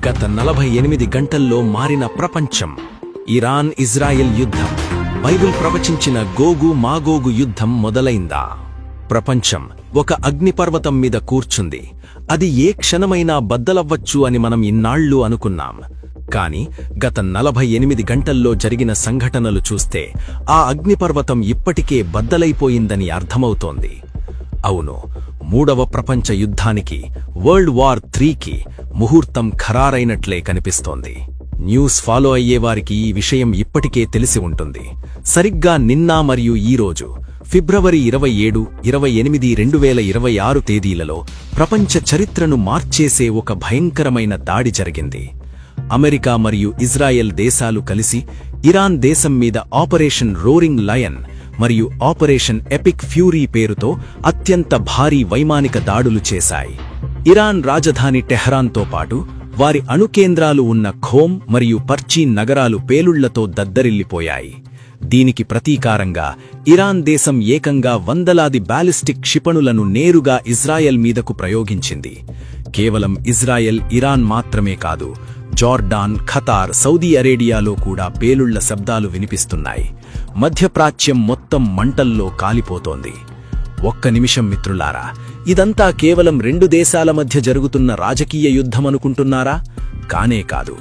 గత 48 గంటల్లో మారిన ప్రపంచం. ఇరాన్ ఇజ్రాయెల్ యుద్ధం. బైబిల్ ప్రవచించిన గోగు మాగోగు యుద్ధం మొదలైందా? ప్రపంచం ఒక అగ్నిపర్వతం మీద కూర్చుంది. అది ఏ క్షణమైనా బద్దలవ్వచ్చు అని మనం ఇన్నాళ్లు అనుకున్నాం. కాని గత 48 గంటల్లో జరిగిన సంఘటనలు చూస్తే ఆ అగ్నిపర్వతం ఇప్పటికే బద్దలైపోయిందని అర్థమవుతోంది. అవును, మూడవ ప్రపంచ యుద్ధానికి, వరల్డ్ వార్ 3కి ముహూర్తం ఖరారైనట్లే కనిపిస్తోంది. న్యూస్ ఫాలో అయ్యేవారికి ఈ విషయం ఇప్పటికే తెలిసి ఉంటుంది. సరిగ్గా నిన్న మరియు ఈరోజు ఫిబ్రవరి 27, 28, 2026 తేదీలలో ప్రపంచ చరిత్రను మార్చేసే ఒక భయంకరమైన దాడి జరిగింది. అమెరికా మరియు ఇజ్రాయెల్ దేశాలు కలిసి ఇరాన్ దేశం మీద ఆపరేషన్ రోరింగ్ లయన్ మరియు ఆపరేషన్ ఎపిక్ ఫ్యూరీ పేరుతో అత్యంత భారీ వైమానిక దాడులు చేశాయి. ఇరాన్ రాజధాని టెహ్రాన్తో పాటు వారి అణుకేంద్రాలు ఉన్న ఖోమ్ మరియు పర్చీన్ నగరాలు పేలుళ్లతో దద్దరిల్లిపోయాయి. దీనికి ప్రతీకారంగా ఇరాన్ దేశం ఏకంగా వందలాది బాలిస్టిక్ క్షిపణులను నేరుగా ఇజ్రాయెల్ మీదకు ప్రయోగించింది. కేవలం ఇజ్రాయెల్, ఇరాన్ మాత్రమే కాదు, జార్డాన్, ఖతార్, సౌదీ అరేబియాలో కూడా పేలుళ్ల శబ్దాలు వినిపిస్తున్నాయి. మధ్యప్రాచ్యం మొత్తం మంటల్లో కాలిపోతోంది. ఒక్క నిమిషం మిత్రులారా, ఇదంతా కేవలం 2 దేశాల మధ్య జరుగుతున్న రాజకీయ యుద్ధమనుకుంటున్నారా? కానే కాదు.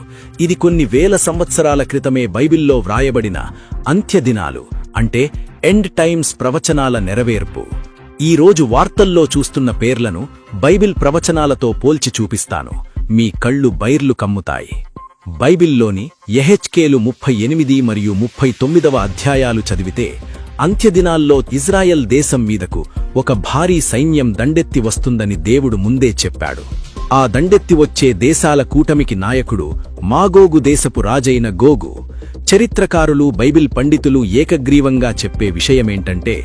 ఇది కొన్ని వేల సంవత్సరాల క్రితమే బైబిల్లో వ్రాయబడిన అంత్యదినాలు, అంటే ఎండ్ టైమ్స్ ప్రవచనాల నెరవేర్పు. ఈ రోజు వార్తల్లో చూస్తున్న పేర్లను బైబిల్ ప్రవచనాలతో పోల్చి చూపిస్తాను. మీ కళ్ళు బైర్లు కమ్ముతాయి. బైబిల్లోని యెహెజ్కేలు 38 మరియు 39వ అధ్యాయాలు చదివితే అంత్యదినాల్లో ఇజ్రాయెల్ దేశం మీదకు ఒక భారీ సైన్యం దండెత్తి వస్తుందని దేవుడు ముందే చెప్పాడు. ఆ దండెత్తి వచ్చే దేశాల కూటమికి నాయకుడు మాగోగు దేశపు రాజైన గోగు. చరిత్రకారులు, బైబిల్ పండితులు ఏకగ్రీవంగా చెప్పే విషయమేంటంటే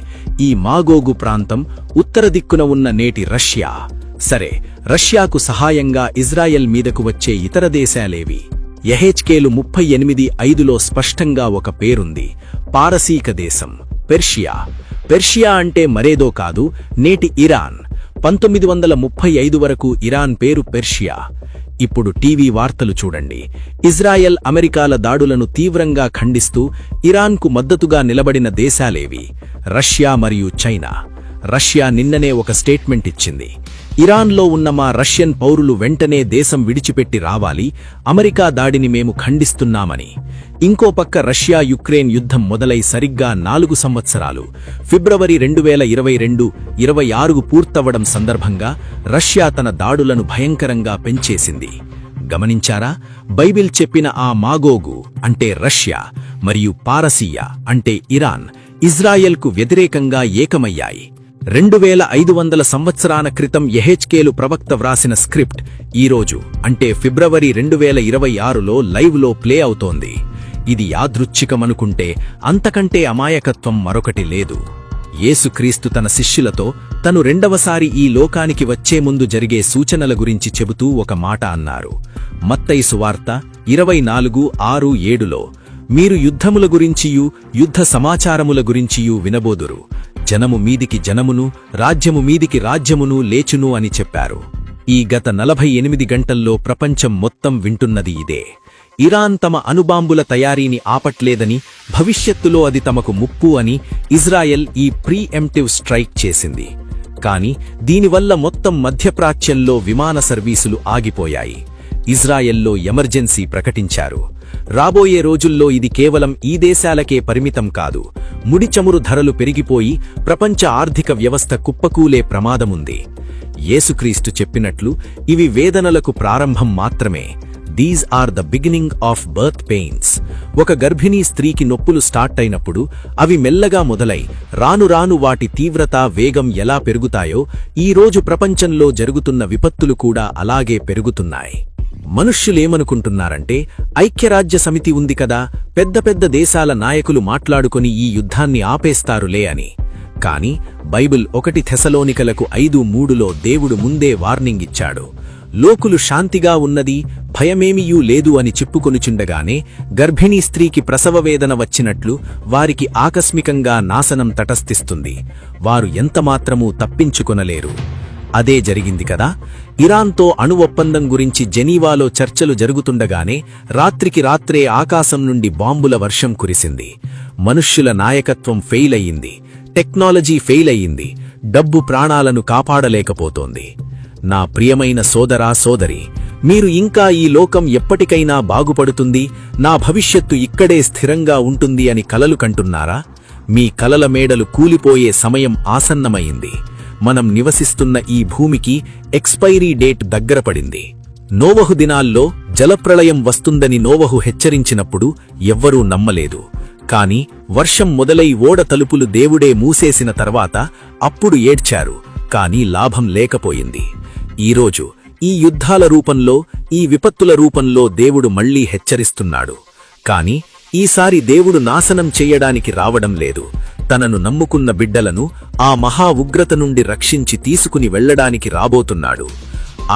ఈ మాగోగు ప్రాంతం ఉత్తర దిక్కున ఉన్న నేటి రష్యా. సరే, రష్యాకు సహాయంగా ఇజ్రాయెల్ మీదకు వచ్చే ఇతర దేశాలేవి? యెహెజ్కేలు 38:5లో స్పష్టంగా ఒక పేరుంది: పారసీక దేశం, పెర్షియా. పెర్షియా అంటే మరేదో కాదు, నేటి ఇరాన్. 1935 వరకు ఇరాన్ పేరు పెర్షియా. ఇప్పుడు టీవీ వార్తలు చూడండి. ఇజ్రాయెల్, అమెరికాల దాడులను తీవ్రంగా ఖండిస్తూ ఇరాన్కు మద్దతుగా నిలబడిన దేశాలేవి? రష్యా మరియు చైనా. రష్యా నిన్ననే ఒక స్టేట్మెంట్ ఇచ్చింది: ఇరాన్లో ఉన్న మా రష్యన్ పౌరులు వెంటనే దేశం విడిచిపెట్టి రావాలి, అమెరికా దాడిని మేము ఖండిస్తున్నామని. ఇంకో పక్క రష్యా యుక్రెయిన్ యుద్ధం మొదలై సరిగ్గా 4 సంవత్సరాలు, ఫిబ్రవరి 2022-26 పూర్తవడం సందర్భంగా రష్యా తన దాడులను భయంకరంగా పెంచేసింది. గమనించారా? బైబిల్ చెప్పిన ఆ మాగోగు అంటే రష్యా మరియు పారసీయ అంటే ఇరాన్ ఇజ్రాయెల్కు వ్యతిరేకంగా ఏకమయ్యాయి. 2500 సంవత్సరాల క్రితం యెహెజ్కేలు ప్రవక్త వ్రాసిన స్క్రిప్ట్ ఈరోజు అంటే ఫిబ్రవరి 2026లో లైవ్లో ప్లే అవుతోంది. ఇది యాదృచ్ఛికమనుకుంటే అంతకంటే అమాయకత్వం మరొకటి లేదు. యేసుక్రీస్తు తన శిష్యులతో తను రెండవసారి ఈ లోకానికి వచ్చే ముందు జరిగే సూచనల గురించి చెబుతూ ఒక మాట అన్నారు. మత్తయి సువార్త 24:6-7లో, మీరు యుద్ధముల గురించియు యుద్ధ సమాచారముల గురించియు వినబోదురు. జనము మీదికి జనమును, రాజ్యము మీదికి రాజ్యమును లేచును అని చెప్పారు. ఈ గత 48 గంటల్లో ప్రపంచం మొత్తం వింటున్నది ఇదే. ఇరాన్ తమ అణుబాంబుల తయారీని ఆపట్లేదని, భవిష్యత్తులో అది తమకు ముప్పు అని ఇజ్రాయెల్ ఈ ప్రీఎంప్టివ్ స్ట్రైక్ చేసింది. కాని దీనివల్ల మొత్తం మధ్యప్రాచ్యంలో విమాన సర్వీసులు ఆగిపోయాయి. ఇజ్రాయెల్లో ఎమర్జెన్సీ ప్రకటించారు. రాబోయే రోజుల్లో ఇది కేవలం ఈ దేశాలకే పరిమితం కాదు. ముడి చమురు ధరలు పెరిగిపోయి ప్రపంచ ఆర్థిక వ్యవస్థ కుప్పకూలే ప్రమాదముంది. యేసుక్రీస్తు చెప్పినట్లు ఇవి వేదనలకు ప్రారంభం మాత్రమే. These are the beginning of birth pains. ఒక గర్భిణీ స్త్రీకి నొప్పులు స్టార్ట్ అయినప్పుడు అవి మెల్లగా మొదలై రాను రాను వాటి తీవ్రత, వేగం ఎలా పెరుగుతాయో ఈ రోజు ప్రపంచంలో జరుగుతున్న విపత్తులు కూడా అలాగే పెరుగుతున్నాయి. మనుష్యులేమనుకుంటున్నారంటే ఐక్యరాజ్య సమితి ఉంది కదా, పెద్ద పెద్ద దేశాల నాయకులు మాట్లాడుకొని ఈ యుద్ధాన్ని ఆపేస్తారులే అని. కాని బైబిల్ 1 థెసలోనికలకు 5:3లో దేవుడు ముందే వార్నింగ్ ఇచ్చాడు. లోకులు శాంతిగా ఉన్నది, భయమేమీయూ లేదు అని చెప్పుకొనుచుండగానే గర్భిణీ స్త్రీకి ప్రసవవేదన వచ్చినట్లు వారికి ఆకస్మికంగా నాశనం తటస్థిస్తుంది. వారు ఎంతమాత్రమూ తప్పించుకొనలేరు. అదే జరిగింది కదా. ఇరాన్తో అణు ఒప్పందం గురించి జెనీవాలో చర్చలు జరుగుతుండగానే రాత్రికి రాత్రే ఆకాశం నుండి బాంబుల వర్షం కురిసింది. మనుష్యుల నాయకత్వం ఫెయిల్ అయ్యింది, టెక్నాలజీ ఫెయిల్ అయ్యింది, డబ్బు ప్రాణాలను కాపాడలేకపోతోంది. నా ప్రియమైన సోదరా సోదరి, మీరు ఇంకా ఈ లోకం ఎప్పటికైనా బాగుపడుతుంది, నా భవిష్యత్తు ఇక్కడే స్థిరంగా ఉంటుంది అని కలలు కంటున్నారా? మీ కలల మేడలు కూలిపోయే సమయం ఆసన్నమైంది. మనం నివసిస్తున్న ఈ భూమికి ఎక్స్పైరీ డేట్ దగ్గరపడింది. నోవహు దినాల్లో జలప్రళయం వస్తుందని నోవహు హెచ్చరించినప్పుడు ఎవ్వరూ నమ్మలేదు. కాని వర్షం మొదలై ఓడ తలుపులు దేవుడే మూసేసిన తర్వాత అప్పుడు ఏడ్చారు, కాని లాభం లేకపోయింది. ఈరోజు ఈ యుద్ధాల రూపంలో, ఈ విపత్తుల రూపంలో దేవుడు మళ్లీ హెచ్చరిస్తున్నాడు. కాని ఈసారి దేవుడు నాశనం చెయ్యడానికి రావడం లేదు. తనను నమ్ముకున్న బిడ్డలను ఆ మహా ఉగ్రత నుండి రక్షించి తీసుకుని వెళ్లడానికి రాబోతున్నాడు.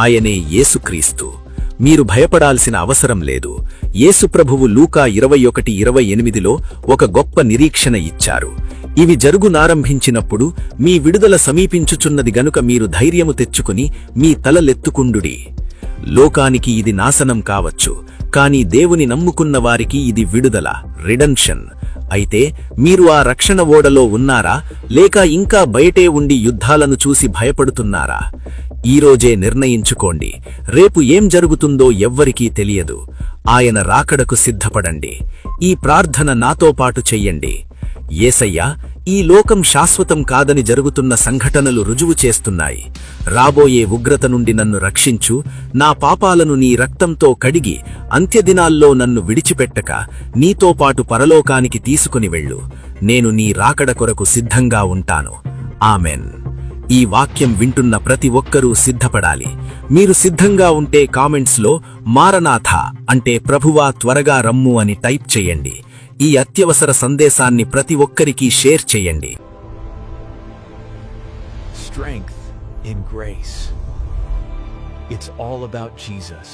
ఆయనే యేసుక్రీస్తు. మీరు భయపడాల్సిన అవసరం లేదు. యేసుప్రభువు లూకా 21:28లో ఒక గొప్ప నిరీక్షణ ఇచ్చారు. ఇవి జరుగునారంభించినప్పుడు మీ విడుదల సమీపించుచున్నది గనుక మీరు ధైర్యము తెచ్చుకుని మీ తలలెత్తుకుండుడి. లోకానికి ఇది నాశనం కావచ్చు, కాని దేవుని నమ్ముకున్న వారికి ఇది విడుదల, రిడెంప్షన్. అయితే మీరు ఆ రక్షణ ఓడలో ఉన్నారా, లేక ఇంకా బయటే ఉండి యుద్ధాలను చూసి భయపడుతున్నారా? ఈరోజే నిర్ణయించుకోండి. రేపు ఏం జరుగుతుందో ఎవ్వరికీ తెలియదు. ఆయన రాకడకు సిద్ధపడండి. ఈ ప్రార్థన నాతో పాటు చెయ్యండి. యేసయ్యా, ఈ లోకం శాశ్వతం కాదని జరుగుతున్న సంఘటనలు రుజువు చేస్తున్నాయి. రాబోయే ఉగ్రత నుండి నన్ను రక్షించు. నా పాపాలను నీ రక్తంతో కడిగి అంత్యదినాల్లో నన్ను విడిచిపెట్టక నీతో పాటు పరలోకానికి తీసుకుని వెళ్ళు. నేను నీ రాకడ కొరకు సిద్ధంగా ఉంటాను. ఆమెన్. ఈ వాక్యం వింటున్న ప్రతి ఒక్కరూ సిద్ధపడాలి. మీరు సిద్ధంగా ఉంటే కామెంట్స్లో మారనాథ అంటే ప్రభువా త్వరగా రమ్ము అని టైప్ చేయండి. ఈ అత్యవసర సందేశాన్ని ప్రతి ఒక్కరికి షేర్ చేయండి. Strength in grace. It's all about Jesus.